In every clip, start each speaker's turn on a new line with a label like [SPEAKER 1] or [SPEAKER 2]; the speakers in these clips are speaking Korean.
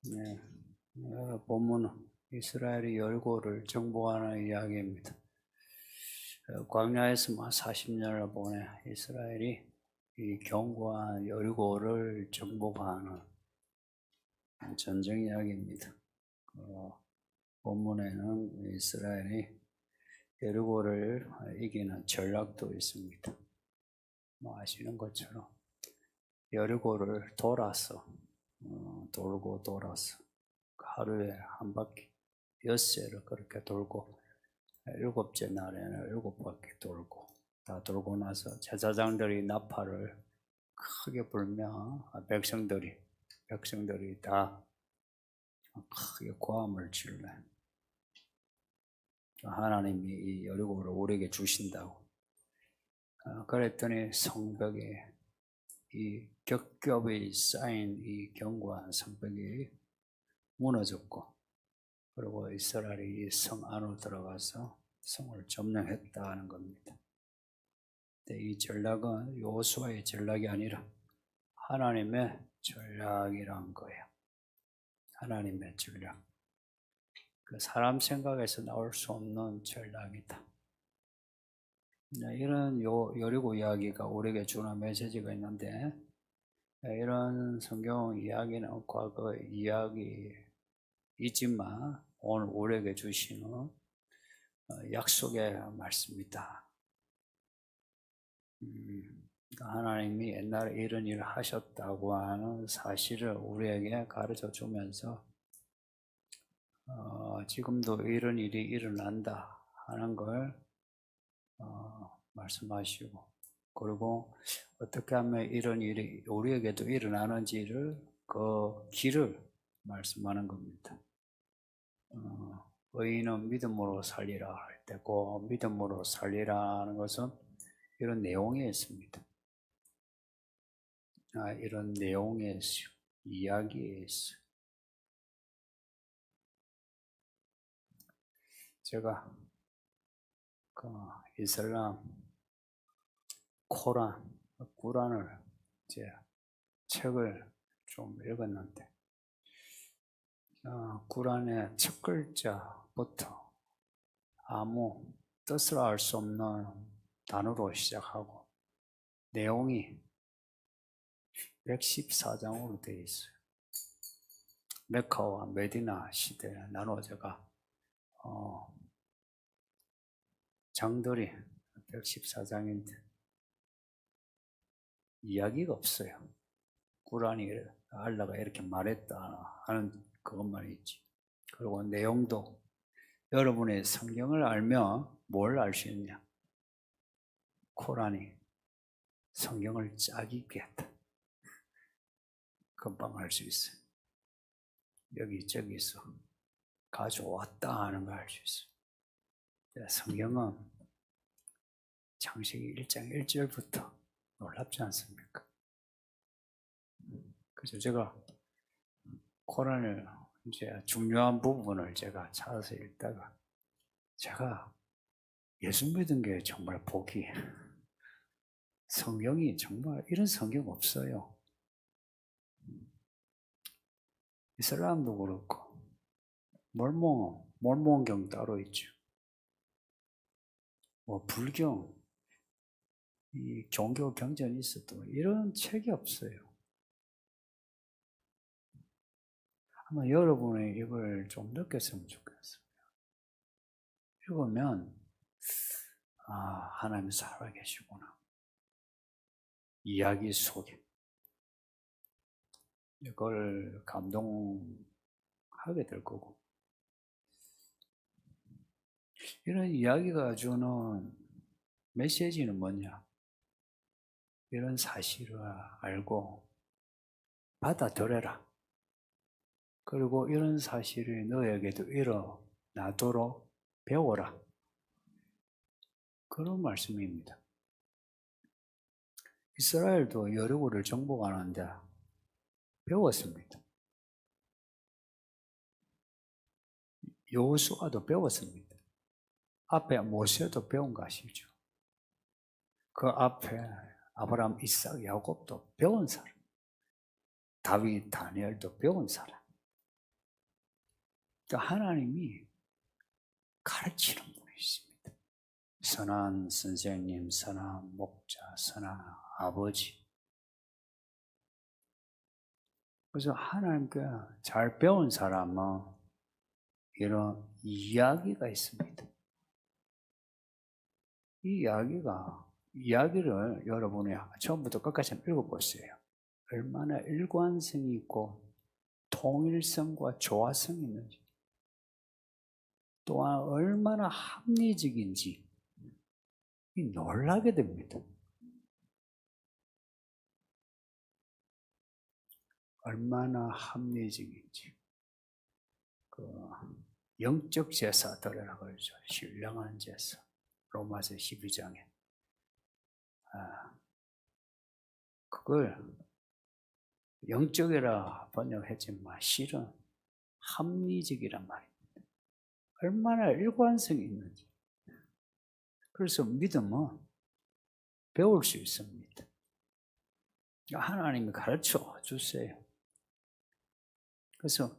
[SPEAKER 1] 네, 본문은 이스라엘이 여리고를 정복하는 이야기입니다. 광야에서만 40년을 보내 이스라엘이 이 견고한 여리고를 정복하는 전쟁 이야기입니다. 본문에는 이스라엘이 여리고를 이기는 전략도 있습니다. 아시는 것처럼 여리고를 돌아서 돌고 돌아서 하루에 한 바퀴 6세를 그렇게 돌고 7째 날에는 7바퀴 돌고 다 돌고 나서 제사장들이 나팔을 크게 불며 백성들이 다 크게 고함을 질러 하나님이 이 여리고를 우리에게 주신다고. 그랬더니 성벽에 이 겹겹이 쌓인 이 견고한 성벽이 무너졌고, 그리고 이스라엘이 이 성 안으로 들어가서 성을 점령했다는 겁니다. 근데 이 전략은 여호수아의 전략이 아니라 하나님의 전략이란 거예요. 하나님의 전략. 그 사람 생각에서 나올 수 없는 전략이다. 이런 여리고 이야기가 우리에게 주는 메시지가 있는데, 이런 성경 이야기는 과거 이야기이지만 오늘 우리에게 주시는 약속의 말씀이다. 하나님이 옛날에 이런 일을 하셨다고 하는 사실을 우리에게 가르쳐 주면서 지금도 이런 일이 일어난다 하는 걸 말씀하시고, 그리고 어떻게 하면 이런 일이 우리에게도 일어나는지를 그 길을 말씀하는 겁니다. 의인은 믿음으로 살리라 할 때 그 믿음으로 살리라 하는 것은 이런 내용에 있습니다. 이런 내용에 있어요. 이야기에 있어요. 제가 그 이슬람 구란을 이제 책을 좀 읽었는데, 구란의 첫 글자부터 아무 뜻을 알 수 없는 단어로 시작하고 내용이 114장으로 되어 있어요. 메카와 메디나 시대에 나누어져가 장들이 114장인데 이야기가 없어요. 구란이 알라가 이렇게 말했다 하는 그것만 있지. 그리고 내용도 여러분의 성경을 알면 뭘 알 수 있냐? 코란이 성경을 짜깁게 했다. 금방 알 수 있어요. 여기저기서 가져왔다 하는 걸 알 수 있어요. 성경은 창세기 1장 1절부터 놀랍지 않습니까? 그래서 제가 코란을 이제 중요한 부분을 제가 찾아서 읽다가 제가 예수 믿은 게 정말 복이, 성경이 정말 이런 성경 없어요. 이슬람도 그렇고 몰몬경 따로 있죠. 불경, 이 종교 경전이 있어도 이런 책이 없어요. 아마 여러분이 이걸 좀 느꼈으면 좋겠습니다. 읽으면 하나님 살아계시구나. 이야기 속에 이걸 감동하게 될 거고, 이런 이야기가 주는 메시지는 뭐냐? 이런 사실을 알고 받아들여라. 그리고 이런 사실이 너에게도 일어나도록 배워라. 그런 말씀입니다. 이스라엘도 여리고를 정복하는데 배웠습니다. 여호수아도 배웠습니다. 앞에 모세도 배운 것이죠. 그 앞에 아브라함, 이삭, 야곱도 배운 사람, 다윗, 다니엘도 배운 사람. 그러니까 하나님이 가르치는 분이 있습니다. 선한 선생님, 선한 목자, 선한 아버지. 그래서 하나님께 잘 배운 사람은 이런 이야기가 있습니다. 이 이야기를 여러분이 처음부터 끝까지 읽어보세요. 얼마나 일관성이 있고 통일성과 조화성이 있는지, 또한 얼마나 합리적인지 놀라게 됩니다. 얼마나 합리적인지. 영적 제사들이라고 그러죠. 신령한 제사. 로마서 12장에. 그걸 영적이라 번역했지만 실은 합리적이란 말입니다. 얼마나 일관성이 있는지. 그래서 믿음은 배울 수 있습니다. 하나님이 가르쳐 주세요. 그래서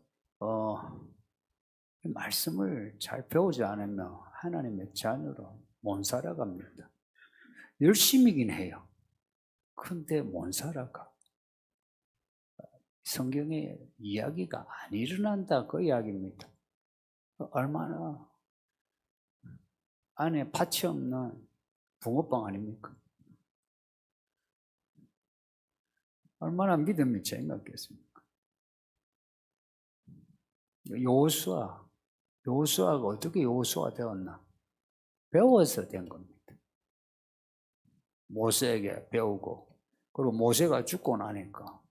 [SPEAKER 1] 말씀을 잘 배우지 않으면 하나님의 자녀로 못 살아갑니다. 열심히긴 해요. 근데 못 살아가. 성경에 이야기가 안 일어난다 그 이야기입니다. 얼마나 안에 밭이 없는 붕어빵 아닙니까? 얼마나 믿음이 재미없겠습니까? 여호수아가 어떻게 여호수아 되었나? 배워서 된 겁니다. 모세에게 배우고, 그리고 모세가 죽고 나니까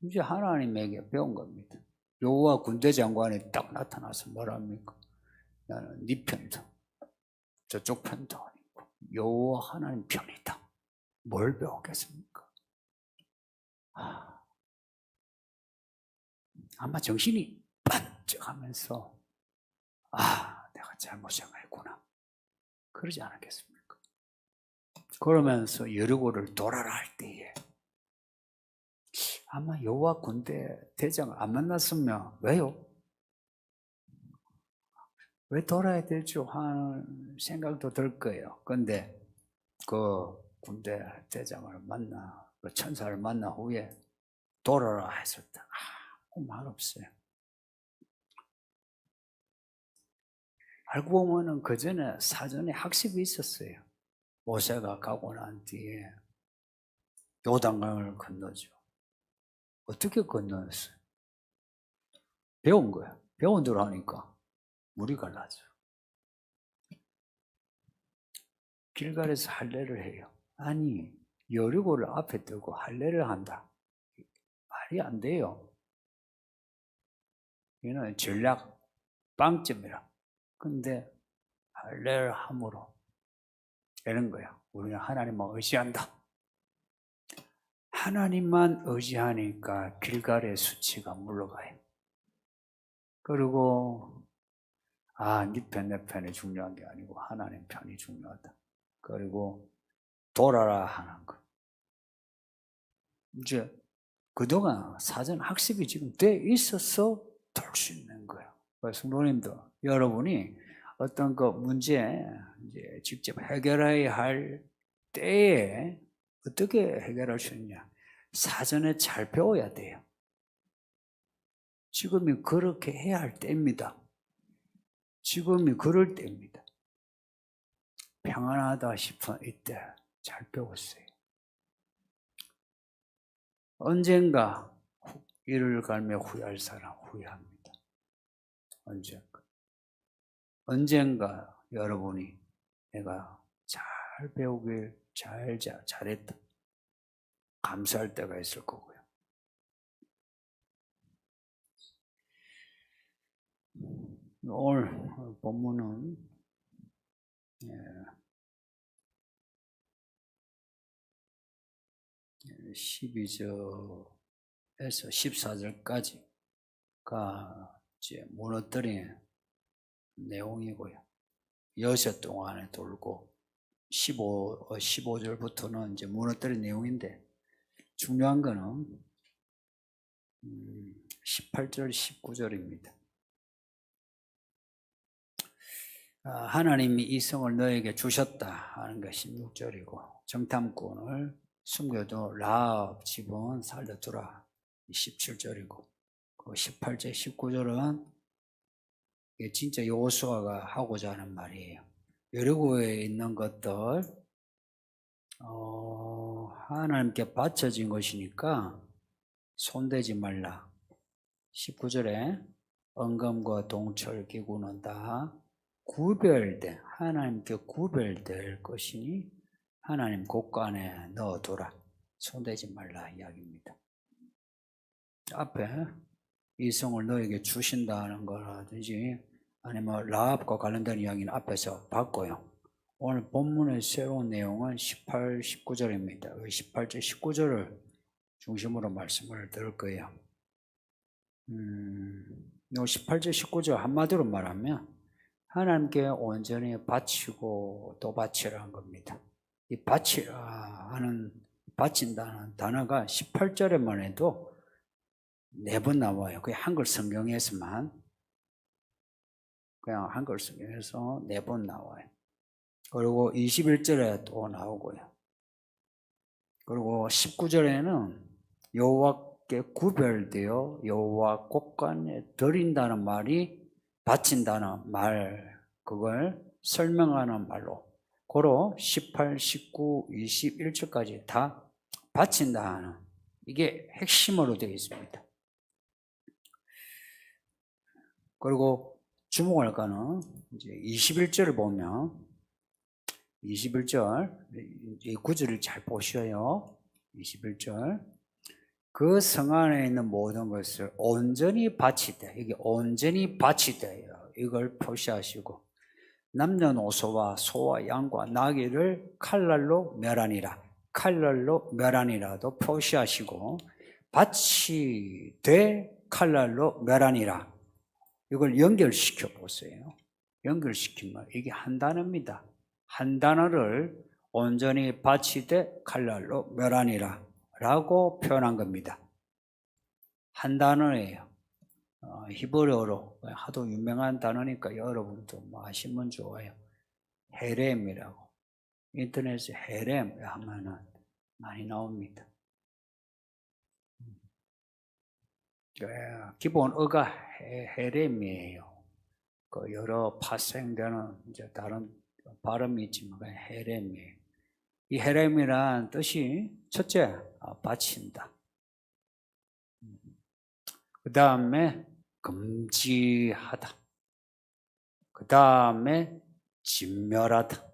[SPEAKER 1] 이제 하나님에게 배운 겁니다. 여호와 군대 장관이 딱 나타나서 뭐랍니까? 나는 네 편도 저쪽 편도 아니고 여호와 하나님 편이다. 뭘 배웠겠습니까? 아마 정신이 반짝하면서 내가 잘못 생각했구나. 그러지 않았겠습니까? 그러면서 여리고를 돌아라 할 때에 아마 여호와 군대 대장을 안 만났으면 왜요? 왜 돌아야 될지 하는 생각도 들 거예요. 그런데 그 군대 대장을 그 천사를 만난 후에 돌아라 했을 때 아무 말 없어요. 알고 보면은 그 전에 사전에 학습이 있었어요. 모세가 가고 난 뒤에 요단강을 건너죠. 어떻게 건너었어요? 배운 거야. 배운 대로 하니까 물이 갈라져. 길갈에서 할례를 해요. 아니, 여리고를 앞에 두고 할례를 한다. 말이 안 돼요. 이는 전략 빵점이라. 근데 할례를 함으로 되는 거야. 우리는 하나님만 의지한다. 하나님만 의지하니까 길갈의 수치가 물러가요. 그리고 네 편, 내 편이 중요한 게 아니고 하나님 편이 중요하다. 그리고 돌아라 하는 거. 이제 그동안 사전 학습이 지금 돼 있어서 돌 수 있는 거예요. 성도님도 여러분이 어떤 그 문제 이제 직접 해결해야 할 때에 어떻게 해결할 수 있냐? 사전에 잘 배워야 돼요. 지금이 그렇게 해야 할 때입니다. 지금이 그럴 때입니다. 평안하다 싶은 이때 잘 배웠어요. 언젠가 이를 갈며 후회할 사람 후회합니다. 언젠가 여러분이 내가 잘 배우길 잘했다. 감사할 때가 있을 거고요. 오늘 본문은 12절에서 14절까지가 이제 무너뜨린 내용이고요. 여섯 동안에 돌고 15절부터는 이제 무너뜨린 내용인데 중요한 거는 18절, 19절입니다. 하나님이 이 성을 너에게 주셨다 하는 게 16절이고 정탐꾼을 숨겨도 라합 집은 살려두라 17절이고 그 18절 19절은 이게 진짜 여호수아가 하고자 하는 말이에요. 여리고에 있는 것들 하나님께 바쳐진 것이니까 손대지 말라. 19절에 언금과 동철 기구는 다 구별된 하나님께 구별될 것이니 하나님 곳간에 넣어두라. 손대지 말라 이야기입니다. 앞에 이 성을 너에게 주신다는 거라든지 아니면 라합과 관련된 이야기는 앞에서 봤고요. 오늘 본문의 새로운 내용은 18, 19절입니다. 18절, 19절을 중심으로 말씀을 들을 거예요. 요 18절, 19절 한마디로 말하면 하나님께 온전히 바치고 또 바치라는 겁니다. 이 바치라 하는, 바친다는 단어가 18절에만 해도 4번 나와요. 그게 한글 성경에서만. 그냥 한글 성경에서 4번 나와요. 그리고 21절에 또 나오고요. 그리고 19절에는 여호와께 구별되어 여호와 곳간에 드린다는 말이 바친다는 말, 그걸 설명하는 말로 고로 18, 19, 21절까지 다 바친다 하는 이게 핵심으로 되어 있습니다. 그리고 주목할 거는 이제 21절을 보면 21절 이 구절을 잘 보셔요. 21절 그 성 안에 있는 모든 것을 온전히 바치되, 이게 온전히 바치되요. 이걸 표시하시고 남녀노소와 소와 양과 나귀를 칼날로 멸하니라. 칼날로 멸하니라도 표시하시고 바치되 칼날로 멸하니라. 이걸 연결시켜 보세요. 연결시키면 이게 한 단어입니다. 한 단어를 온전히 바치되 칼날로 멸하니라 라고 표현한 겁니다. 한 단어예요. 히브리어로 하도 유명한 단어니까 여러분도 뭐 아시면 좋아요. 헤렘이라고. 인터넷에 헤렘 하면은 많이 나옵니다. 기본 어가 헤렘이에요. 그 여러 파생되는 이제 다른 발음이 있지만 헤렘이에요. 이 헤렘이란 뜻이 첫째, 바친다. 그 다음에 금지하다. 그 다음에 진멸하다.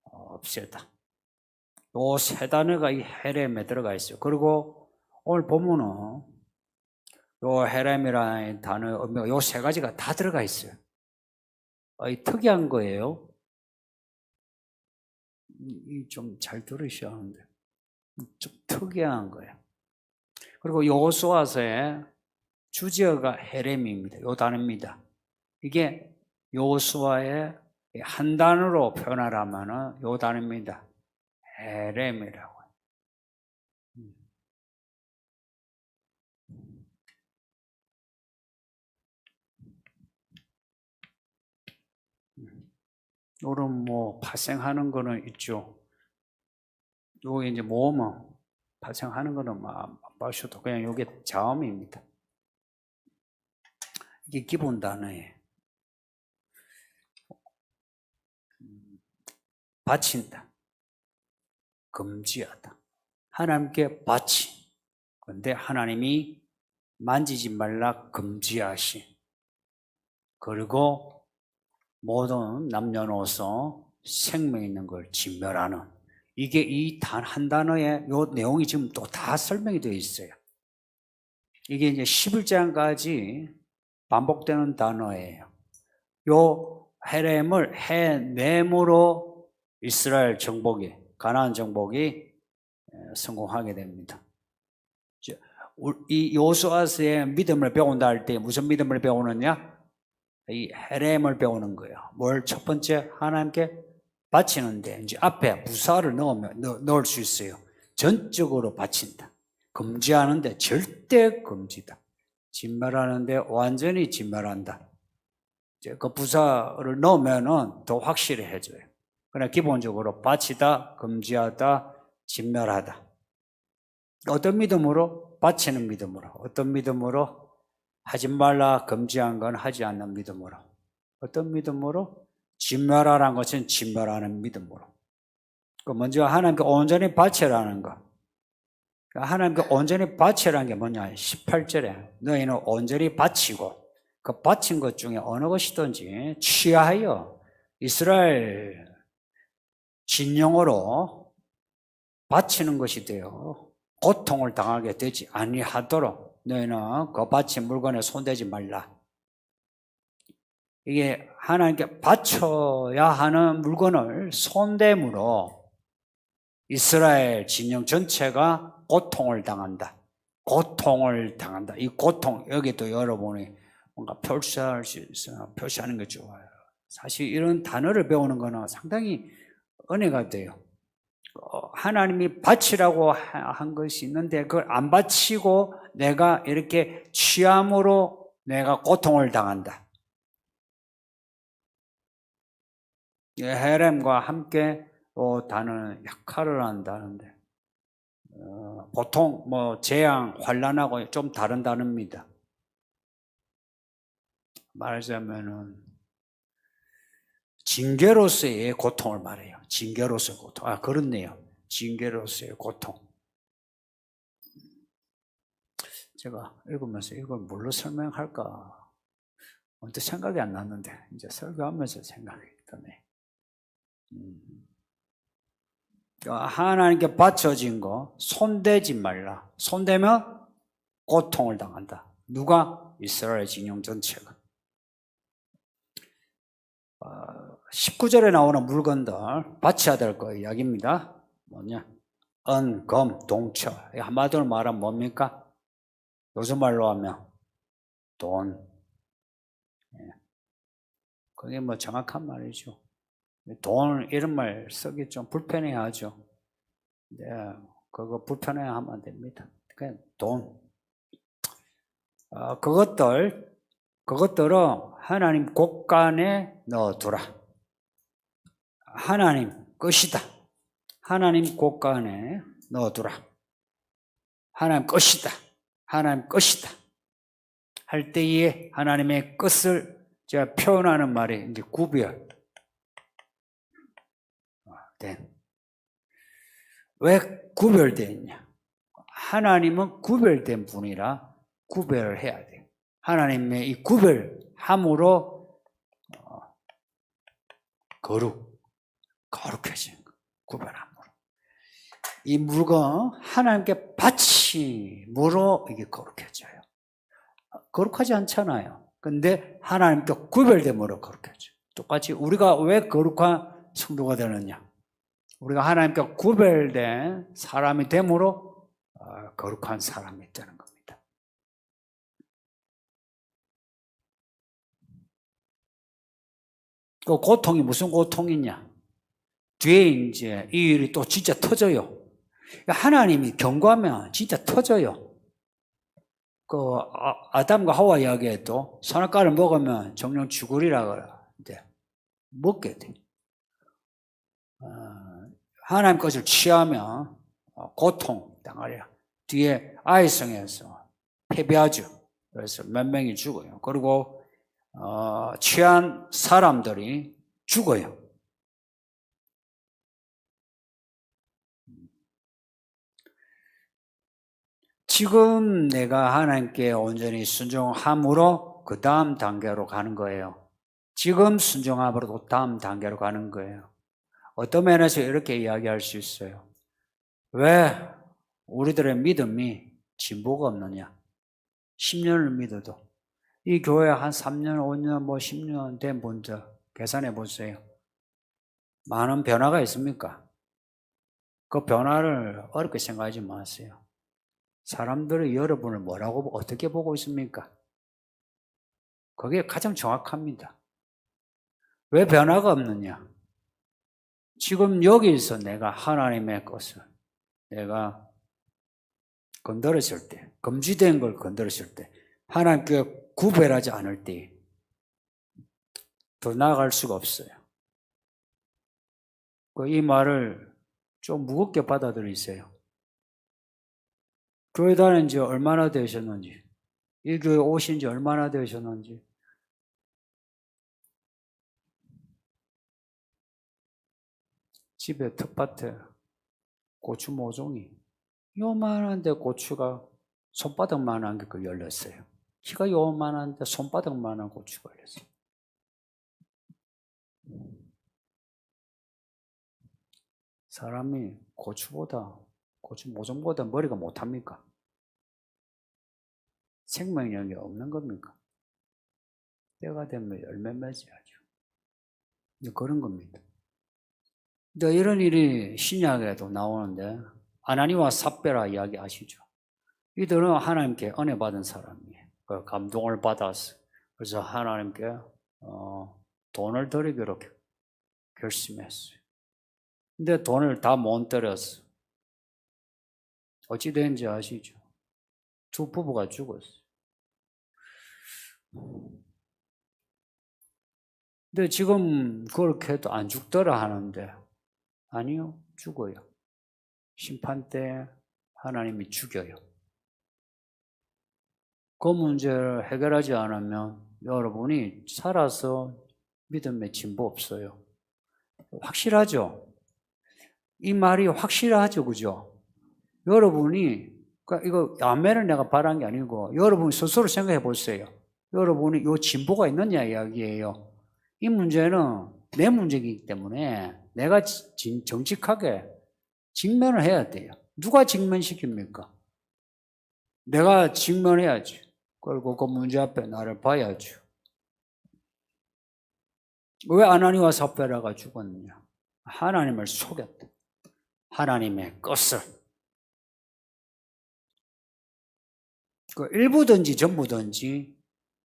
[SPEAKER 1] 없애다. 요 세 단어가 이 헤렘에 들어가 있어요. 그리고 오늘 본문은 요 헤렘이라는 단어의 의미가 요 세 가지가 다 들어가 있어요. 특이한 거예요. 좀 잘 들으셔야 하는데 좀 특이한 거예요. 그리고 여호수아서의 주제어가 헤렘입니다. 요 단어입니다. 이게 여호수아의 한 단어로 표현하라면은 요 단어입니다. 헤렘이라고. 요런 뭐 발생하는 거는 있죠. 요게 이제 모으면 발생하는 거는 막 마셔도 그냥 요게 자음입니다. 이게 기본 단어예요. 바친다. 금지하다. 하나님께 바친. 근데 하나님이 만지지 말라 금지하신. 그리고 모든 남녀노소 생명 있는 걸 진멸하는. 이게 이 단 한 단어에 요 내용이 지금 또 다 설명이 되어 있어요. 이게 이제 11장까지 반복되는 단어예요. 요 헤렘을 해냄으로 이스라엘 정복이, 가나안 정복이 성공하게 됩니다. 이 여호수아서의 믿음을 배운다 할 때 무슨 믿음을 배우느냐? 이 헤렘을 배우는 거예요. 뭘 첫 번째 하나님께 바치는데 이제 앞에 부사를 넣을 수 있어요. 전적으로 바친다. 금지하는데 절대 금지다. 진멸하는데 완전히 진멸한다. 이제 그 부사를 넣으면은 더 확실히 해줘요. 그러나 기본적으로 바치다, 금지하다, 진멸하다. 어떤 믿음으로? 바치는 믿음으로. 어떤 믿음으로? 하지 말라 금지한 건 하지 않는 믿음으로. 어떤 믿음으로? 진멸하라는 것은 진멸하는 믿음으로. 먼저 하나님께 온전히 바치라는 거. 하나님께 온전히 바치라는 게 뭐냐? 18절에 너희는 온전히 바치고 그 바친 것 중에 어느 것이든지 취하여 이스라엘 진영으로 바치는 것이 되어 고통을 당하게 되지 아니하도록 너희는 그 바친 물건에 손대지 말라. 이게 하나님께 바쳐야 하는 물건을 손대므로 이스라엘 진영 전체가 고통을 당한다. 고통을 당한다. 이 고통, 여기도 여러분이 뭔가 표시할 수 있어요. 표시하는 게 좋아요. 사실 이런 단어를 배우는 거는 상당히 은혜가 돼요. 하나님이 바치라고 한 것이 있는데 그걸 안 바치고 내가 이렇게 취함으로 내가 고통을 당한다. 헤렘과 함께 다는 역할을 한다는데 보통 재앙, 환난하고 좀 다른 단어입니다. 말하자면은 징계로서의 고통을 말해요. 징계로서의 고통. 그렇네요. 징계로서의 고통. 제가 읽으면서 이걸 뭘로 설명할까? 언제 생각이 안 났는데 이제 설교하면서 생각이 드네. 하나님께 바쳐진 거 손대지 말라. 손대면 고통을 당한다. 누가? 이스라엘 진영 전체가. 19절에 나오는 물건들 바쳐야 될 거 이야기입니다. 뭐냐? 은, 금, 동처. 한마디로 말하면 뭡니까? 요즘 말로 하면 돈. 그게 정확한 말이죠. 돈 이런 말 쓰기 좀 불편해하죠. 네, 그거 불편해하면 안 됩니다. 그냥 돈. 그것들은 하나님 곳간에 넣어두라. 하나님 것이다. 하나님 곳간에 넣어두라. 하나님 것이다. 하나님 것이다. 할 때에 하나님의 것을 제가 표현하는 말이 이제 구별. 왜 구별되어 있냐? 하나님은 구별된 분이라 구별을 해야 돼요. 하나님의 이 구별함으로 거룩해지는 거. 구별함으로. 이 물건 하나님께 바침으로 이게 거룩해져요. 거룩하지 않잖아요. 근데 하나님께 구별됨으로 거룩해져요. 똑같이 우리가 왜 거룩한 성도가 되느냐? 우리가 하나님께 구별된 사람이 됨으로 거룩한 사람이 되는 겁니다. 그 고통이 무슨 고통이냐? 뒤에 이제 이 일이 또 진짜 터져요. 하나님이 경고하면 진짜 터져요. 그 아담과 하와 이야기에도 선악과를 먹으면 정령 죽으리라 그러는데 먹게 돼. 하나님 것을 취하면 고통 당하리라. 뒤에 아이성에서 패배하죠. 그래서 몇 명이 죽어요. 그리고 취한 사람들이 죽어요. 지금 내가 하나님께 온전히 순종함으로 그 다음 단계로 가는 거예요. 지금 순종함으로 다음 단계로 가는 거예요. 어떤 면에서 이렇게 이야기할 수 있어요. 왜 우리들의 믿음이 진보가 없느냐? 10년을 믿어도 이 교회 한 3년, 5년, 10년 된 분들 계산해 보세요. 많은 변화가 있습니까? 그 변화를 어렵게 생각하지 마세요. 사람들이 여러분을 뭐라고 어떻게 보고 있습니까? 그게 가장 정확합니다. 왜 변화가 없느냐? 지금 여기서 내가 하나님의 것을 내가 건드렸을 때, 금지된 걸 건드렸을 때, 하나님께 구별하지 않을 때, 더 나아갈 수가 없어요. 이 말을 좀 무겁게 받아들이세요. 교회 다닌 지 얼마나 되셨는지, 이 교회 오신 지 얼마나 되셨는지, 집에 텃밭에 고추 모종이 요만한데 고추가 손바닥만한 게 열렸어요. 키가 요만한데 손바닥만한 고추가 열렸어요. 사람이 고추 모종보다 머리가 못합니까? 생명력이 없는 겁니까? 때가 되면 열매 맺어야죠. 그런 겁니다. 근데 이런 일이 신약에도 나오는데 아나니와 삽베라 이야기 아시죠? 이들은 하나님께 은혜 받은 사람이에요. 그 감동을 받았어요. 그래서 하나님께 돈을 드리기로 결심했어요. 근데 돈을 다 못 드렸어. 어찌 된지 아시죠? 두 부부가 죽었어요. 근데 지금 그렇게 해도 안 죽더라 하는데 아니요, 죽어요. 심판 때 하나님이 죽여요. 그 문제를 해결하지 않으면 여러분이 살아서 믿음에 진보 없어요. 확실하죠? 이 말이 확실하죠, 그죠? 여러분이, 그러니까 이거 아멘을 내가 바란 게 아니고 여러분 스스로 생각해 보세요. 여러분이 요 진보가 있느냐 이야기예요. 이 문제는 내 문제이기 때문에 내가 정직하게 직면을 해야 돼요. 누가 직면시킵니까? 내가 직면해야지. 그리고 그 문제 앞에 나를 봐야죠. 왜 아나니와 삽베라가 죽었느냐? 하나님을 속였다. 하나님의 것을. 그 일부든지 전부든지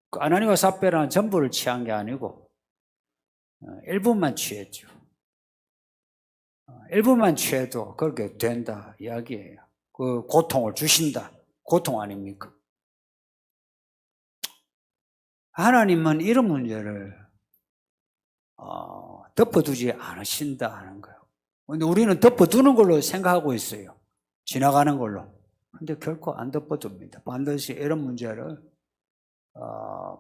[SPEAKER 1] 그 아나니와 삽베라는 전부를 취한 게 아니고 일부만 취했죠. 일부만 취해도 그렇게 된다 이야기예요. 그 고통을 주신다. 고통 아닙니까? 하나님은 이런 문제를 덮어두지 않으신다 하는 거예요. 근데 우리는 덮어두는 걸로 생각하고 있어요. 지나가는 걸로. 근데 결코 안 덮어둡니다. 반드시 이런 문제를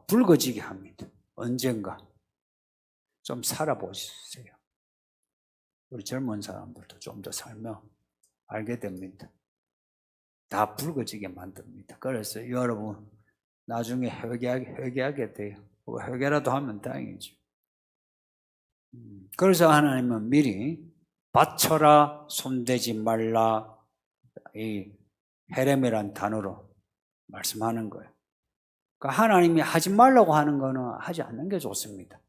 [SPEAKER 1] 붉어지게 합니다. 언젠가. 좀 살아보세요. 우리 젊은 사람들도 좀 더 살면 알게 됩니다. 다 붉어지게 만듭니다. 그래서 여러분 나중에 회개하게 돼요. 회개라도 하면 다행이죠. 그래서 하나님은 미리 바쳐라, 손대지 말라, 이 헤렘이란 단어로 말씀하는 거예요. 그러니까 하나님이 하지 말라고 하는 거는 하지 않는 게 좋습니다.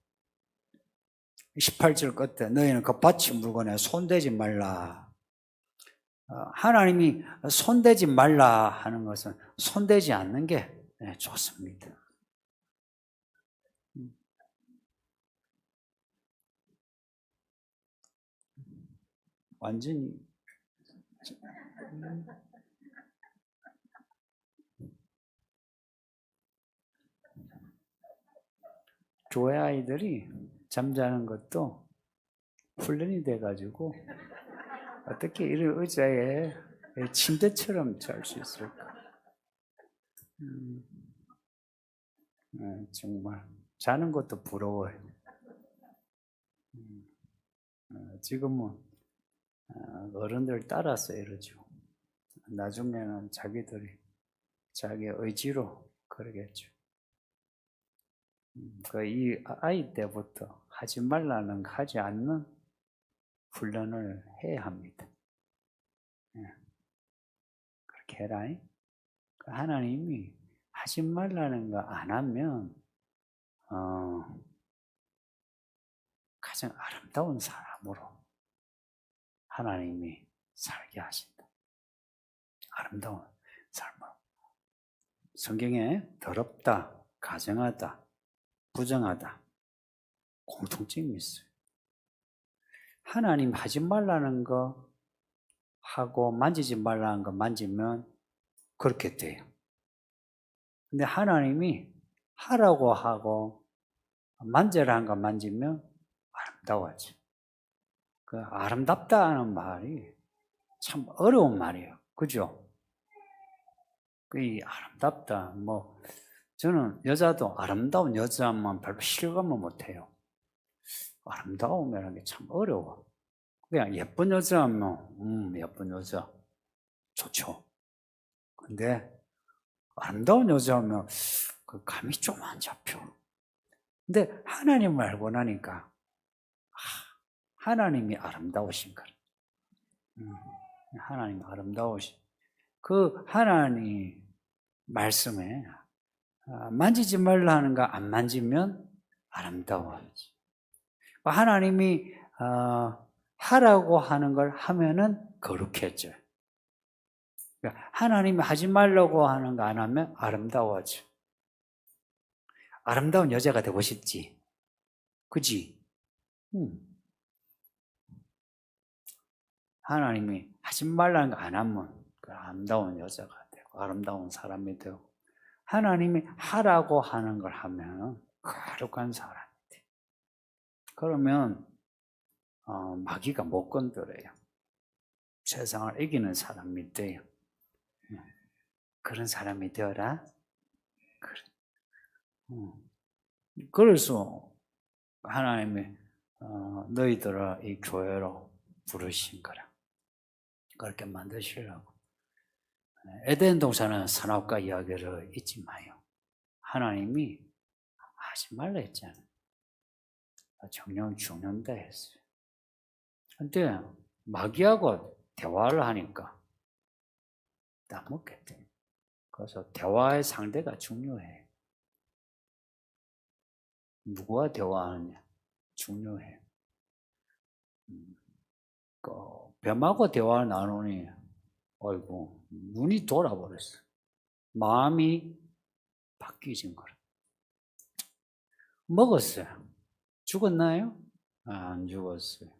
[SPEAKER 1] 18절 끝에 너희는 그 바친 물건에 손대지 말라. 하나님이 손대지 말라 하는 것은 손대지 않는 게 좋습니다. 완전히 교회 아이들이 잠자는 것도 훈련이 돼가지고 어떻게 이런 의자에 침대처럼 잘 수 있을까? 정말 자는 것도 부러워요. 지금은 어른들 따라서 이러죠. 나중에는 자기들이 자기 의지로 그러겠죠. 이 아이 때부터 하지 말라는 하지 않는 훈련을 해야 합니다. 그렇게 해라. 하나님이 하지 말라는 거 안 하면 가장 아름다운 사람으로 하나님이 살게 하신다. 아름다운 삶으로. 성경에 더럽다, 가정하다, 부정하다 공통점이 있어요. 하나님 하지 말라는 거 하고 만지지 말라는 거 만지면 그렇게 돼요. 근데 하나님이 하라고 하고 만져라는 거 만지면 아름다워지. 그 아름답다는 말이 참 어려운 말이에요. 그죠? 이 아름답다, 저는 여자도 아름다운 여자만 별로 실감을 못해요. 아름다움이라는 게 참 어려워. 그냥 예쁜 여자면, 예쁜 여자. 좋죠. 근데 아름다운 여자면 그 감이 좀 안 잡혀. 근데 하나님을 알고 나니까, 하나님이 아름다우신 거예요. 하나님 아름다우신. 그 하나님 말씀에 만지지 말라 하는 거 안 만지면 아름다워야지. 하나님이 하라고 하는 걸 하면은 거룩해져. 하나님이 하지 말라고 하는 거 안 하면 아름다워져. 아름다운 여자가 되고 싶지. 그지? 하나님이 하지 말라는 거 안 하면 아름다운 여자가 되고 아름다운 사람이 되고, 하나님이 하라고 하는 걸 하면 거룩한 사람이 돼. 그러면 마귀가 못 건드려요. 세상을 이기는 사람이 돼요. 그런 사람이 되어라. 그래서 하나님이 너희들을 이 교회로 부르신 거라. 그렇게 만드시려고. 에덴 동산은 선악과 이야기를 잊지 마요. 하나님이 하지 말라 했잖아요. 정령 죽는다 했어요. 근데 마귀하고 대화를 하니까 따먹겠대. 그래서 대화의 상대가 중요해. 누구와 대화하느냐 중요해. 뱀하고 대화를 나누니 아이고 눈이 돌아버렸어. 마음이 바뀌어진 거라. 먹었어요. 죽었나요? 안 죽었어요.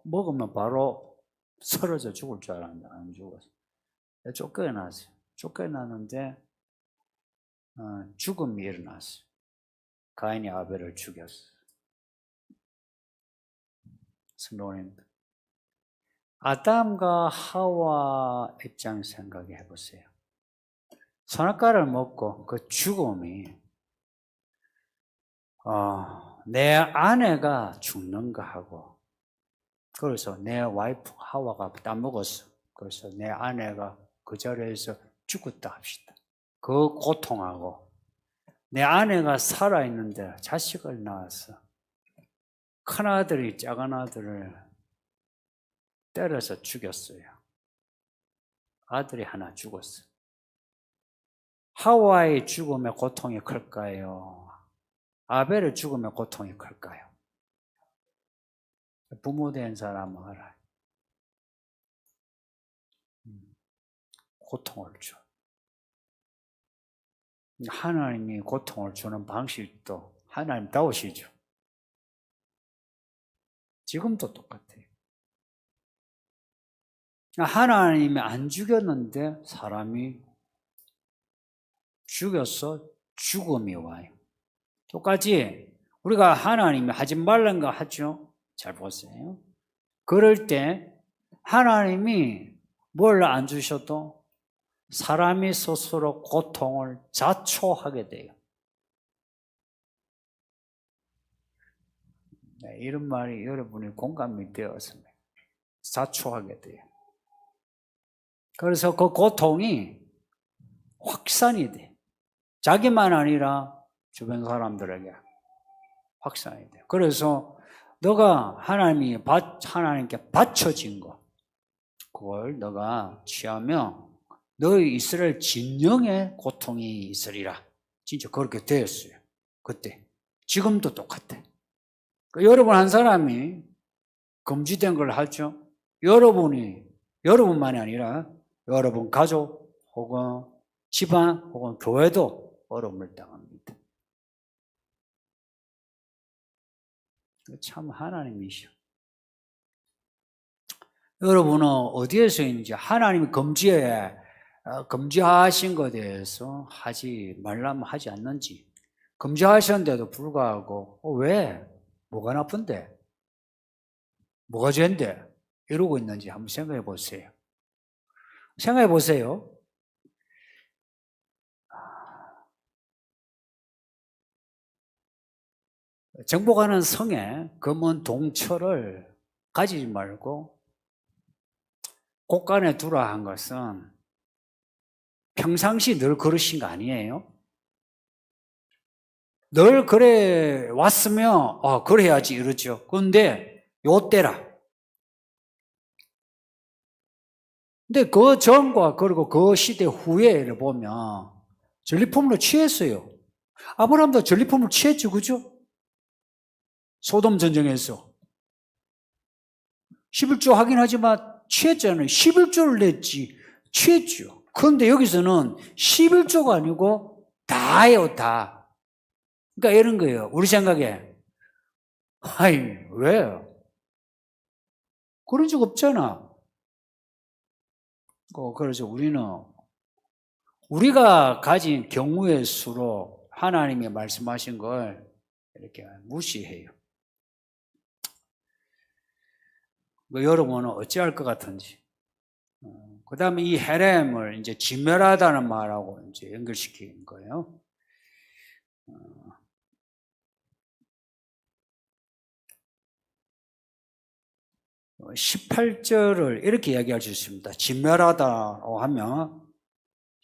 [SPEAKER 1] 먹으면 바로 쓰러져 죽을 줄 알았는데 안 죽었어요. 쫓겨났어요. 쫓겨났는데 죽음이 일어났어요. 가인이 아벨을 죽였어요. 성도님들, 아담과 하와 입장 생각해 보세요. 선악과를 먹고 그 죽음이 내 아내가 죽는 거 하고, 그래서 내 와이프 하와가 따먹었어. 그래서 내 아내가 그 자리에서 죽었다 합시다. 그 고통하고, 내 아내가 살아있는데 자식을 낳았어. 큰아들이 작은아들을 때려서 죽였어요. 아들이 하나 죽었어요. 하와의 죽음의 고통이 클까요? 아벨의 죽음의 고통이 클까요? 부모된 사람은 알아요. 고통을 줘. 하나님이 고통을 주는 방식도 하나님다우시죠. 지금도 똑같아요. 하나님이 안 죽였는데 사람이 죽여서 죽음이 와요. 똑같이 우리가 하나님이 하지 말라는 거 하죠. 잘 보세요. 그럴 때 하나님이 뭘 안 주셔도 사람이 스스로 고통을 자초하게 돼요. 이런 말이 여러분이 공감이 되었습니다. 자초하게 돼요. 그래서 그 고통이 확산이 돼. 자기만 아니라 주변 사람들에게 확산이 돼요. 그래서 너가 하나님께 바쳐진 거, 그걸 너가 취하면 너희 이스라엘 진영의 고통이 있으리라. 진짜 그렇게 되었어요. 그때. 지금도 똑같아. 여러분 한 사람이 금지된 걸 하죠. 여러분만이 아니라 여러분 가족 혹은 집안 혹은 교회도 어려움을 당합니다. 참 하나님이시오. 여러분은 어디에서 있는지 하나님이 금지에 금지하신 것에 대해서 하지 말라면 하지 않는지, 금지하셨는데도 불구하고 왜? 뭐가 나쁜데? 뭐가 죄인데? 이러고 있는지 한번 생각해 보세요. 생각해 보세요. 정복하는 성에 검은 동처를 가지지 말고 곳간에 두라 한 것은 평상시 늘 그러신 거 아니에요? 늘 그래 왔으면 그래야지 이러죠. 그런데 요때라. 근데 그 전과 그리고 그 시대 후에를 보면 전리품으로 취했어요. 아브라함도 전리품을 취했죠, 그죠? 소돔 전쟁에서 11조 하긴 하지만 취했잖아요. 11조를 냈지 취했죠. 그런데 여기서는 11조가 아니고 다예요, 다. 그러니까 이런 거예요. 우리 생각에 왜? 그런 적 없잖아. 그래서 우리가 가진 경우의 수로 하나님이 말씀하신 걸 이렇게 무시해요. 여러분은 어찌할 것 같은지. 그 다음에 이 헤렘을 이제 진멸하다는 말하고 이제 연결시키는 거예요. 18절을 이렇게 이야기할 수 있습니다. 진멸하다고 하면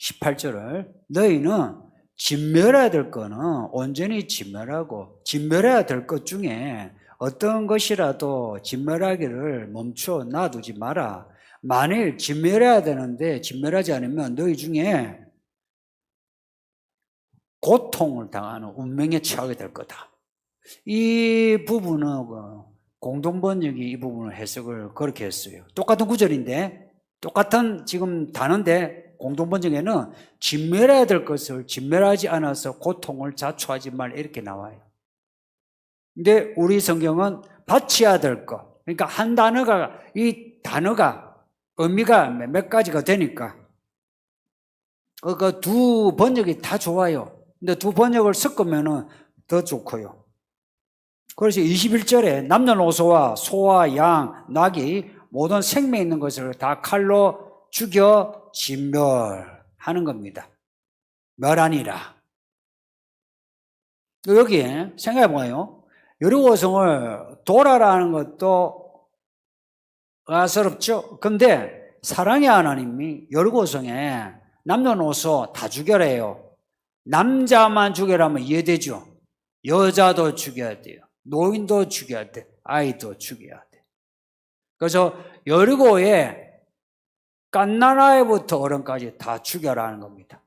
[SPEAKER 1] 18절을 너희는 진멸해야 될 거는 온전히 진멸하고 진멸해야 될 것 중에 어떤 것이라도 진멸하기를 멈춰 놔두지 마라. 만일 진멸해야 되는데 진멸하지 않으면 너희 중에 고통을 당하는 운명에 처하게 될 거다. 이 부분은 공동번역이 이 부분을 해석을 그렇게 했어요. 똑같은 구절인데 똑같은 지금 단어인데 공동번역에는 진멸해야 될 것을 진멸하지 않아서 고통을 자초하지 말 이렇게 나와요. 근데 우리 성경은 바쳐야 될 것. 그러니까 한 단어가 이 단어가 의미가 몇 가지가 되니까 그 두 번역이 다 좋아요. 근데 두 번역을 섞으면 더 좋고요. 그래서 21절에 남녀노소와 소와 양, 낙이 모든 생명 있는 것을 다 칼로 죽여 진멸하는 겁니다. 멸하니라. 여기에 생각해봐요. 여리고성을 돌아라는 것도 아스럽죠. 근데 사랑의 하나님이 여리고성에 남녀노소 다 죽여래요. 남자만 죽여라면 이해되죠. 여자도 죽여야 돼요. 노인도 죽여야 돼. 아이도 죽여야 돼. 그래서 여리고에 갓난아이부터 어른까지 다 죽여라는 겁니다.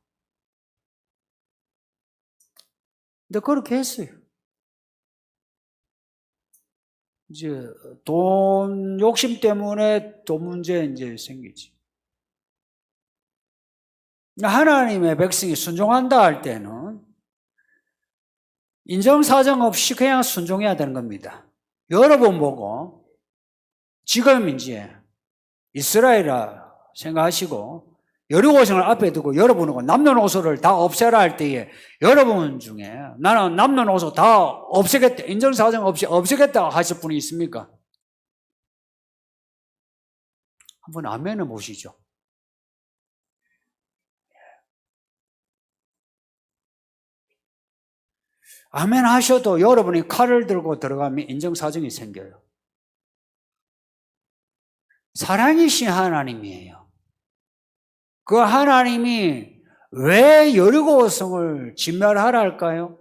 [SPEAKER 1] 근데 그렇게 했어요. 이제 돈 욕심 때문에 돈 문제 이제 생기지. 하나님의 백성이 순종한다 할 때는 인정사정 없이 그냥 순종해야 되는 겁니다. 여러분 보고 지금 이제 이스라엘이라 생각하시고 여리고성을 앞에 두고 여러분은 남녀노소를 다 없애라 할 때에 여러분 중에 나는 남녀노소 다 없애겠다, 인정사정 없이 없애겠다 하실 분이 있습니까? 한번 아멘을 보시죠. 아멘 하셔도 여러분이 칼을 들고 들어가면 인정사정이 생겨요. 사랑이신 하나님이에요. 그 하나님이 왜 여리고성을 진멸하라 할까요?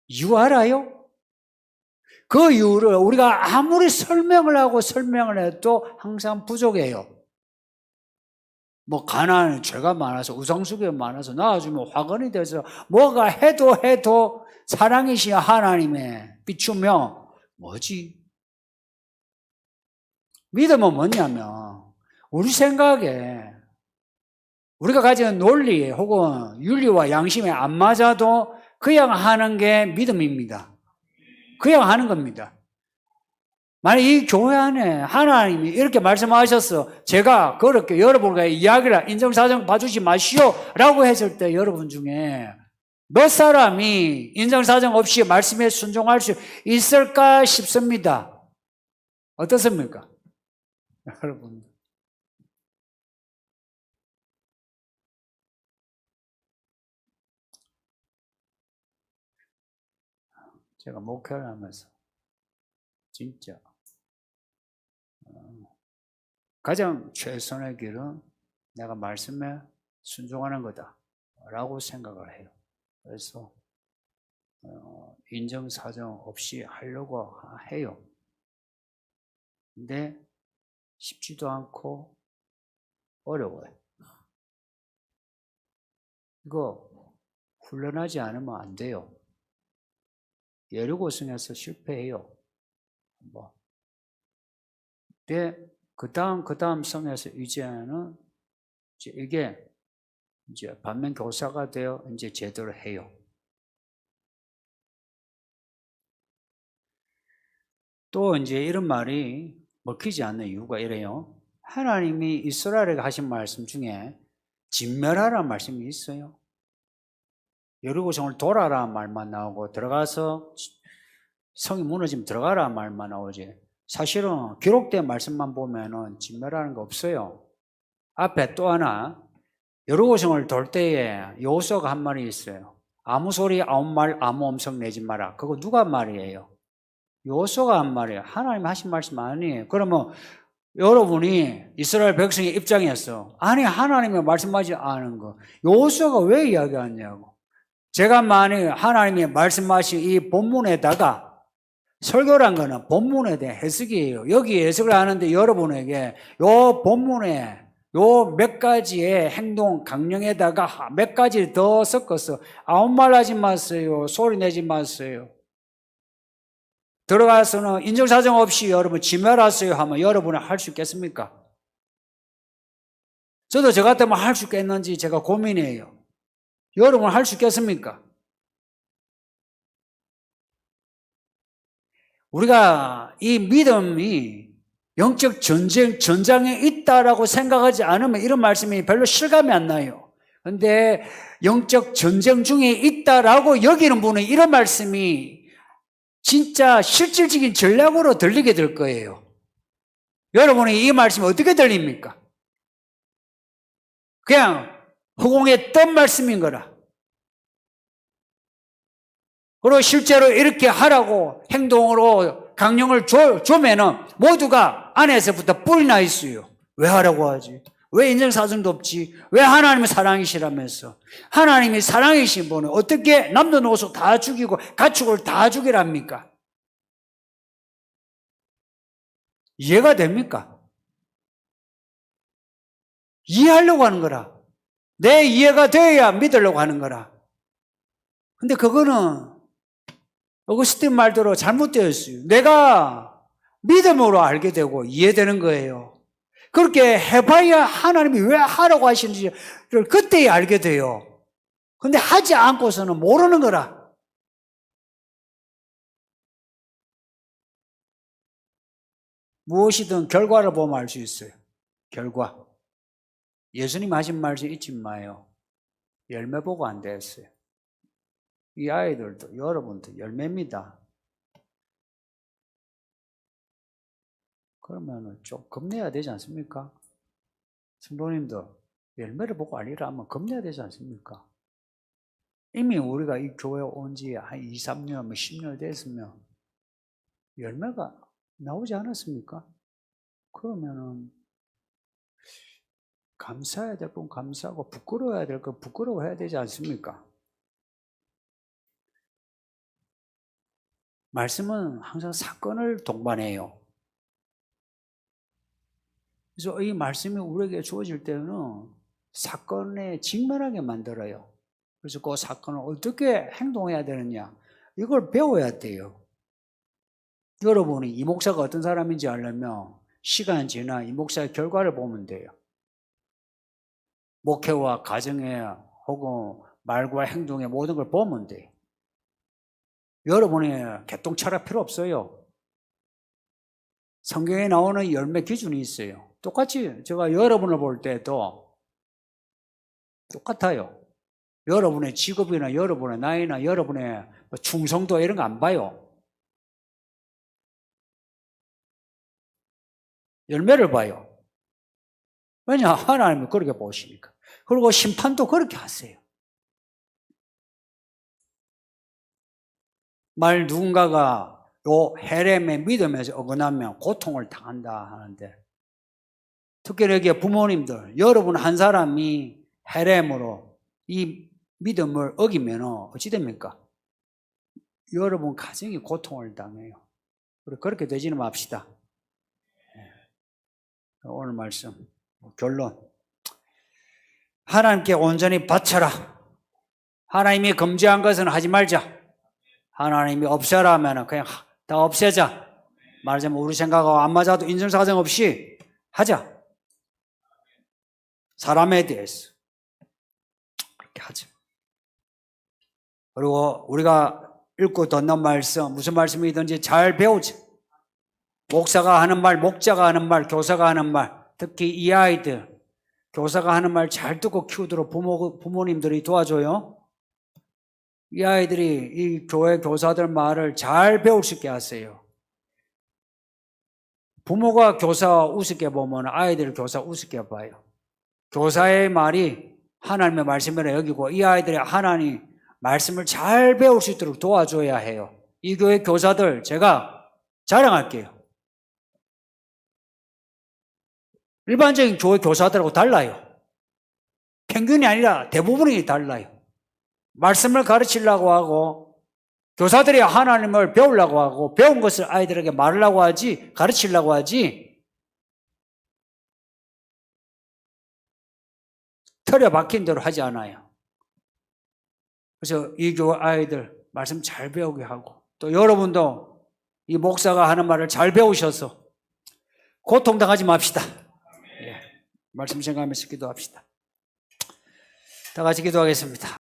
[SPEAKER 1] 이유 알아요? 그 이유를 우리가 아무리 설명을 하고 설명을 해도 항상 부족해요. 뭐 가난, 죄가 많아서 우상숭배가 많아서 나아주면 화근이 돼서 뭐가 해도 사랑이신 하나님의 비추면 뭐지? 믿음은 뭐냐면 우리 생각에 우리가 가진 논리 혹은 윤리와 양심에 안 맞아도 그냥 하는 게 믿음입니다. 그냥 하는 겁니다. 만약 이 교회 안에 하나님이 이렇게 말씀하셨어. 제가 그렇게 여러분과 이야기를 인정사정 봐주지 마시오. 라고 했을 때 여러분 중에 몇 사람이 인정사정 없이 말씀에 순종할 수 있을까 싶습니다. 어떻습니까? 여러분. 제가 목회를 하면서 진짜 가장 최선의 길은 내가 말씀에 순종하는 거다 라고 생각을 해요. 그래서 인정사정 없이 하려고 해요. 근데 쉽지도 않고 어려워요. 이거 훈련하지 않으면 안 돼요. 여리고성에서 실패해요. 뭐. 근데 그 다음 성에서 이제는 이게 이제 반면 교사가 되어 이제 제대로 해요. 또 이제 이런 말이 먹히지 않는 이유가 이래요. 하나님이 이스라엘에게 하신 말씀 중에 진멸하라는 말씀이 있어요. 여리고성을 돌아라는 말만 나오고 들어가서 성이 무너지면 들어가라는 말만 나오지. 사실은 기록된 말씀만 보면은 진멸하는 거 없어요. 앞에 또 하나 여리고성을 돌 때에 여호수아가 한 말이 있어요. 아무 소리 아무 말 아무 음성 내지 마라. 그거 누가 한 말이에요? 여호수아가 한 말이에요. 하나님 하신 말씀 아니에요. 그러면 여러분이 이스라엘 백성의 입장에서 아니 하나님이 말씀하지 않은 거 여호수아가 왜 이야기하냐고. 제가 만약 하나님이 말씀하신 이 본문에다가 설교란 거는 본문에 대한 해석이에요. 여기 해석을 하는데 여러분에게 요 본문에 요 몇 가지의 행동 강령에다가 몇 가지 더 섞어서 아무 말 하지 마세요. 소리 내지 마세요. 들어가서는 인정사정 없이 여러분 진멸하세요 하면 여러분은 할 수 있겠습니까? 저도 저 같으면 할 수 있겠는지 제가 고민이에요. 여러분 할 수 있겠습니까? 우리가 이 믿음이 영적 전장에 있다라고 생각하지 않으면 이런 말씀이 별로 실감이 안 나요. 그런데 영적 전쟁 중에 있다라고 여기는 분은 이런 말씀이 진짜 실질적인 전략으로 들리게 될 거예요. 여러분이 이 말씀이 어떻게 들립니까? 그냥 허공에 뜬 말씀인 거라. 그리고 실제로 이렇게 하라고 행동으로 강령을 주면은 모두가 안에서부터 뿔이 나 있어요. 왜 하라고 하지? 왜 인정사정도 없지? 왜 하나님이 사랑이시라면서? 하나님이 사랑이신 분은 어떻게 남녀노소 다 죽이고 가축을 다 죽이랍니까? 이해가 됩니까? 이해하려고 하는 거라. 내 이해가 돼야 믿으려고 하는 거라. 근데 그거는 어거스틴 말대로 잘못되어 있어요. 내가 믿음으로 알게 되고 이해되는 거예요. 그렇게 해봐야 하나님이 왜 하라고 하시는지를 그때야 알게 돼요. 근데 하지 않고서는 모르는 거라. 무엇이든 결과를 보면 알 수 있어요. 결과. 예수님 하신 말씀 잊지 마요. 열매 보고 안 됐어요. 이 아이들도 여러분도 열매입니다. 그러면 좀 겁내야 되지 않습니까? 성도님도 열매를 보고 알리라 하면 겁내야 되지 않습니까? 이미 우리가 이 교회 온 지 한 2, 3년, 10년 됐으면 열매가 나오지 않았습니까? 그러면은 감사해야 될 건 감사하고 부끄러워야 될 건 부끄러워해야 되지 않습니까? 말씀은 항상 사건을 동반해요. 그래서 이 말씀이 우리에게 주어질 때는 사건에 직면하게 만들어요. 그래서 그 사건을 어떻게 행동해야 되느냐 이걸 배워야 돼요. 여러분이 이 목사가 어떤 사람인지 알려면 시간 지나 이 목사의 결과를 보면 돼요. 목회와 가정에 혹은 말과 행동에 모든 걸 보면 돼요. 여러분이 개똥 철학 필요 없어요. 성경에 나오는 열매 기준이 있어요. 똑같이 제가 여러분을 볼 때도 똑같아요. 여러분의 직업이나 여러분의 나이나 여러분의 충성도 이런 거 안 봐요. 열매를 봐요. 왜냐? 하나님이 그렇게 보시니까. 그리고 심판도 그렇게 하세요. 만일 누군가가 요 헤렘의 믿음에서 어긋나면 고통을 당한다 하는데, 특히 여기 부모님들, 여러분 한 사람이 헤렘으로 이 믿음을 어기면 어찌 됩니까? 여러분 가정이 고통을 당해요. 그렇게 되지는 맙시다. 오늘 말씀 결론, 하나님께 온전히 바쳐라. 하나님이 금지한 것은 하지 말자. 하나님이 없애라 하면 그냥 다 없애자. 말하자면 우리 생각하고 안 맞아도 인정사정 없이 하자. 사람에 대해서 그렇게 하자. 그리고 우리가 읽고 듣는 말씀, 무슨 말씀이든지 잘 배우자. 목사가 하는 말, 목자가 하는 말, 교사가 하는 말, 특히 이 아이들 교사가 하는 말 잘 듣고 키우도록 부모님들이 도와줘요. 이 아이들이 이 교회 교사들 말을 잘 배울 수 있게 하세요. 부모가 교사 우습게 보면 아이들 교사 우습게 봐요. 교사의 말이 하나님의 말씀이라 여기고 이 아이들이 하나님 말씀을 잘 배울 수 있도록 도와줘야 해요. 이 교회 교사들 제가 자랑할게요. 일반적인 교회 교사들하고 달라요. 평균이 아니라 대부분이 달라요. 말씀을 가르치려고 하고 교사들이 하나님을 배우려고 하고 배운 것을 아이들에게 말하려고 하지 가르치려고 하지 틀에 박힌 대로 하지 않아요. 그래서 이 교회 아이들 말씀 잘 배우게 하고 또 여러분도 이 목사가 하는 말을 잘 배우셔서 고통당하지 맙시다. 예, 말씀 생각하면서 기도합시다. 다 같이 기도하겠습니다.